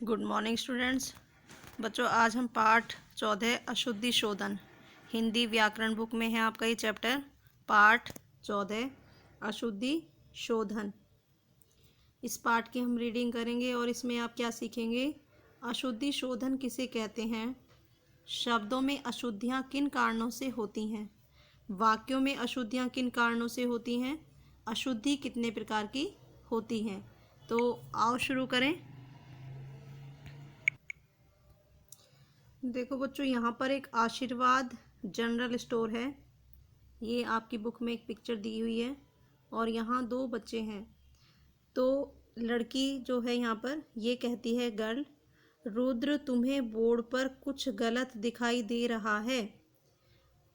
Good morning students. बच्चों, आज हम पाठ 14 अशुद्धि शोधन हिंदी व्याकरण बुक में है आपका ये चैप्टर पाठ 14 अशुद्धि शोधन। इस पाठ की हम रीडिंग करेंगे और इसमें आप क्या सीखेंगे। अशुद्धि शोधन किसे कहते हैं, शब्दों में अशुद्धियाँ किन कारणों से होती हैं, वाक्यों में अशुद्धियाँ किन कारणों से होती हैं, अशुद्धि कितने प्रकार की होती हैं। तो आओ शुरू करें। देखो बच्चों, यहाँ पर एक आशीर्वाद जनरल स्टोर है। ये आपकी बुक में एक पिक्चर दी हुई है और यहाँ दो बच्चे हैं। तो लड़की जो है यहाँ पर ये कहती है, गर्ल, रुद्र तुम्हें बोर्ड पर कुछ गलत दिखाई दे रहा है।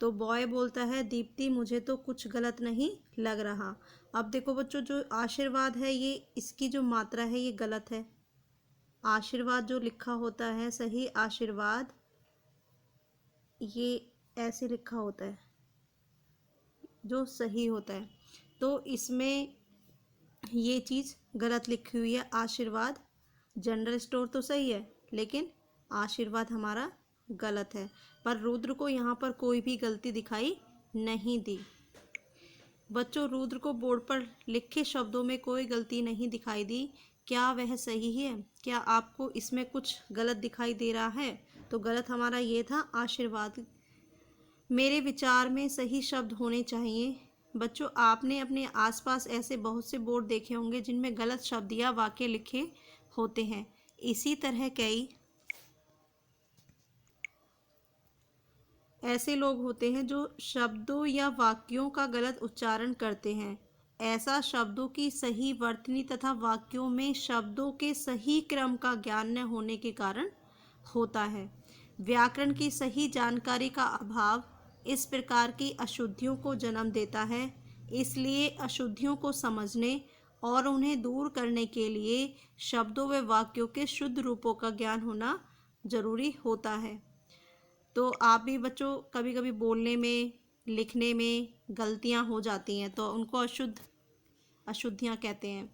तो बॉय बोलता है, दीप्ति मुझे तो कुछ गलत नहीं लग रहा। अब देखो बच्चों, जो आशीर्वाद है ये इसकी जो मात्रा है ये गलत है। आशीर्वाद जो लिखा होता है, सही आशीर्वाद ये ऐसे लिखा होता है जो सही होता है। तो इसमें ये चीज़ गलत लिखी हुई है। आशीर्वाद जनरल स्टोर तो सही है लेकिन आशीर्वाद हमारा गलत है। पर रुद्र को यहाँ पर कोई भी गलती दिखाई नहीं दी। बच्चों, रुद्र को बोर्ड पर लिखे शब्दों में कोई गलती नहीं दिखाई दी। क्या वह सही है? क्या आपको इसमें कुछ गलत दिखाई दे रहा है? तो गलत हमारा ये था आशीर्वाद। मेरे विचार में सही शब्द होने चाहिए। बच्चों, आपने अपने आसपास ऐसे बहुत से बोर्ड देखे होंगे जिनमें गलत शब्द या वाक्य लिखे होते हैं। इसी तरह कई ऐसे लोग होते हैं जो शब्दों या वाक्यों का गलत उच्चारण करते हैं। ऐसा शब्दों की सही वर्तनी तथा वाक्यों में शब्दों के सही क्रम का ज्ञान न होने के कारण होता है। व्याकरण की सही जानकारी का अभाव इस प्रकार की अशुद्धियों को जन्म देता है। इसलिए अशुद्धियों को समझने और उन्हें दूर करने के लिए शब्दों व वाक्यों के शुद्ध रूपों का ज्ञान होना जरूरी होता है। तो आप भी बच्चों कभी कभी बोलने में लिखने में गलतियां हो जाती हैं तो उनको अशुद्धियां कहते हैं।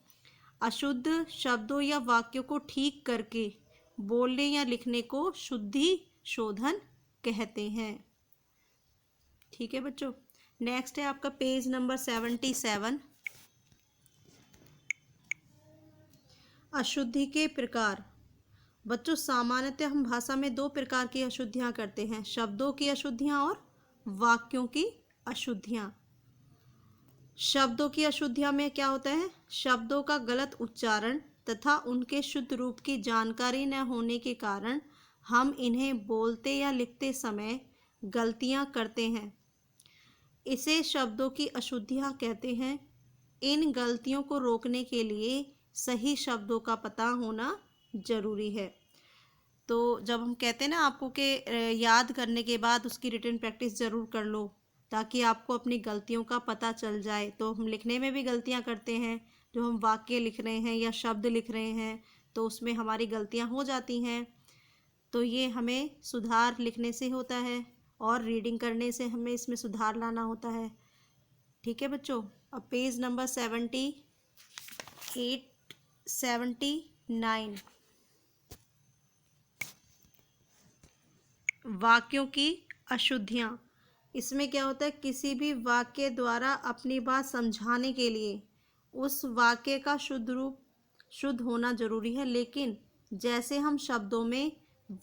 अशुद्ध शब्दों या वाक्यों को ठीक करके बोलने या लिखने को शुद्धि शोधन कहते हैं। ठीक है बच्चों। नेक्स्ट है आपका पेज नंबर 77। अशुद्धि के प्रकार। बच्चों, सामान्यतः हम भाषा में दो प्रकार की अशुद्धियां करते हैं, शब्दों की अशुद्धियां और वाक्यों की अशुद्धियां। शब्दों की अशुद्धियां में क्या होता है, शब्दों का गलत उच्चारण तथा उनके शुद्ध रूप की जानकारी न होने के कारण हम इन्हें बोलते या लिखते समय गलतियां करते हैं। इसे शब्दों की अशुद्धियां कहते हैं। इन गलतियों को रोकने के लिए सही शब्दों का पता होना जरूरी है। तो जब हम कहते हैं ना आपको कि याद करने के बाद उसकी रिटन प्रैक्टिस ज़रूर कर लो ताकि आपको अपनी गलतियों का पता चल जाए। तो हम लिखने में भी गलतियां करते हैं, जो हम वाक्य लिख रहे हैं या शब्द लिख रहे हैं तो उसमें हमारी गलतियां हो जाती हैं। तो ये हमें सुधार लिखने से होता है और रीडिंग करने से हमें इसमें सुधार लाना होता है। ठीक है बच्चों। अब पेज नंबर 79 वाक्यों की अशुद्धियाँ। इसमें क्या होता है, किसी भी वाक्य द्वारा अपनी बात समझाने के लिए उस वाक्य का शुद्ध होना जरूरी है। लेकिन जैसे हम शब्दों में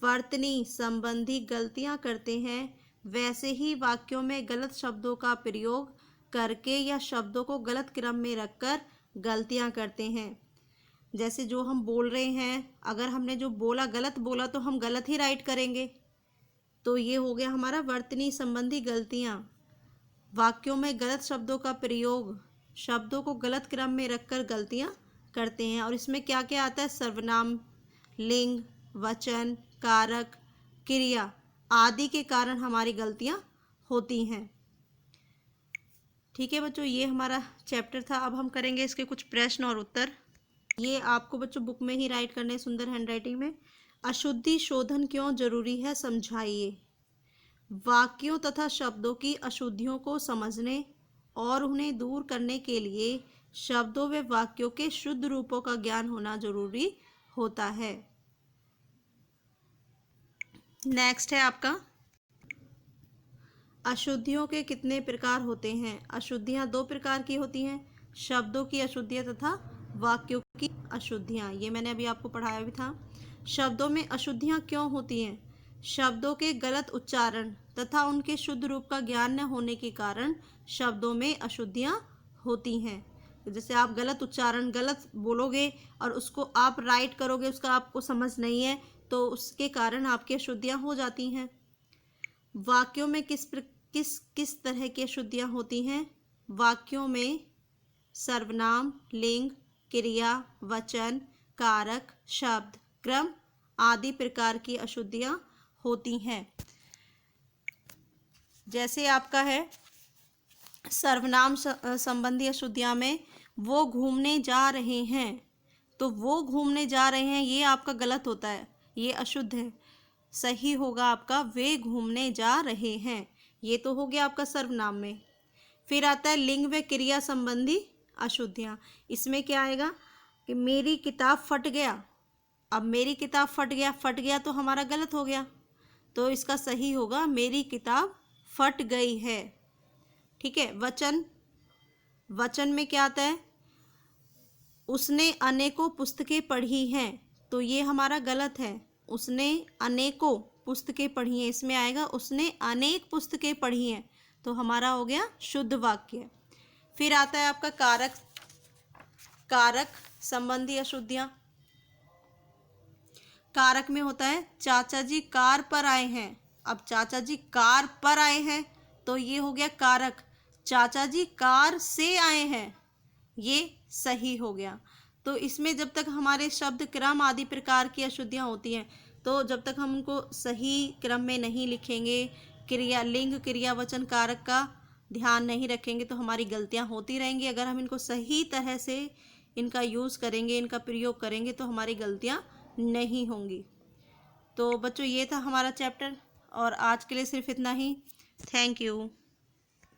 वर्तनी संबंधी गलतियाँ करते हैं वैसे ही वाक्यों में गलत शब्दों का प्रयोग करके या शब्दों को गलत क्रम में रखकर गलतियाँ करते हैं। जैसे जो हम बोल रहे हैं, अगर हमने जो बोला गलत बोला तो हम गलत ही राइट करेंगे। तो ये हो गया हमारा वर्तनी संबंधी गलतियाँ। वाक्यों में गलत शब्दों का प्रयोग, शब्दों को गलत क्रम में रखकर गलतियाँ करते हैं। और इसमें क्या क्या आता है, सर्वनाम, लिंग, वचन, कारक, क्रिया आदि के कारण हमारी गलतियाँ होती हैं। ठीक है बच्चों, ये हमारा चैप्टर था। अब हम करेंगे इसके कुछ प्रश्न और उत्तर। ये आपको बच्चों बुक में ही राइट करने, सुंदर हैंडराइटिंग में। अशुद्धि शोधन क्यों जरूरी है, समझाइए। वाक्यों तथा शब्दों की अशुद्धियों को समझने और उन्हें दूर करने के लिए शब्दों व वाक्यों के शुद्ध रूपों का ज्ञान होना जरूरी होता है। नेक्स्ट है आपका अशुद्धियों के कितने प्रकार होते हैं। अशुद्धियाँ दो प्रकार की होती हैं, शब्दों की अशुद्धियाँ तथा वाक्यों की अशुद्धियाँ। ये मैंने अभी आपको पढ़ाया भी था। शब्दों में अशुद्धियाँ क्यों होती हैं? शब्दों के गलत उच्चारण तथा उनके शुद्ध रूप का ज्ञान न होने के कारण शब्दों में अशुद्धियाँ होती हैं। जैसे आप गलत उच्चारण गलत बोलोगे और उसको आप राइट करोगे, उसका आपको समझ नहीं है, तो उसके कारण आपकी अशुद्धियाँ हो जाती हैं। वाक्यों में किस तरह की अशुद्धियाँ होती हैं? वाक्यों में सर्वनाम, लिंग, क्रिया, वचन, कारक, शब्द, क्रम आदि प्रकार की अशुद्धियाँ होती हैं। जैसे आपका है सर्वनाम संबंधी अशुद्धियाँ में वो घूमने जा रहे हैं, तो वो घूमने जा रहे हैं ये आपका गलत होता है, ये अशुद्ध है। सही होगा आपका वे घूमने जा रहे हैं। ये तो हो गया आपका सर्वनाम में। फिर आता है लिंग व क्रिया संबंधी अशुद्धियाँ। इसमें क्या आएगा कि मेरी किताब फट गया। अब मेरी किताब फट गया तो हमारा गलत हो गया, तो इसका सही होगा मेरी किताब फट गई है। ठीक है। वचन में क्या आता है? उसने अनेकों पुस्तकें पढ़ी हैं, तो ये हमारा गलत है। उसने अनेकों पुस्तकें पढ़ी हैं, इसमें आएगा उसने अनेक पुस्तकें पढ़ी हैं, तो हमारा हो गया शुद्ध वाक्य। फिर आता है आपका कारक संबंधी अशुद्धियाँ। कारक में होता है चाचा जी कार पर आए हैं। अब चाचा जी कार पर आए हैं तो ये हो गया कारक। चाचा जी कार से आए हैं, ये सही हो गया। तो इसमें जब तक हमारे शब्द क्रम आदि प्रकार की अशुद्धियाँ होती हैं, तो जब तक हम उनको सही क्रम में नहीं लिखेंगे, क्रिया लिंग क्रिया वचन कारक का ध्यान नहीं रखेंगे, तो हमारी गलतियाँ होती रहेंगी। अगर हम इनको सही तरह से इनका यूज़ करेंगे, इनका प्रयोग करेंगे, तो हमारी गलतियाँ नहीं होंगी। तो बच्चों ये था हमारा चैप्टर, और आज के लिए सिर्फ इतना ही। Thank you.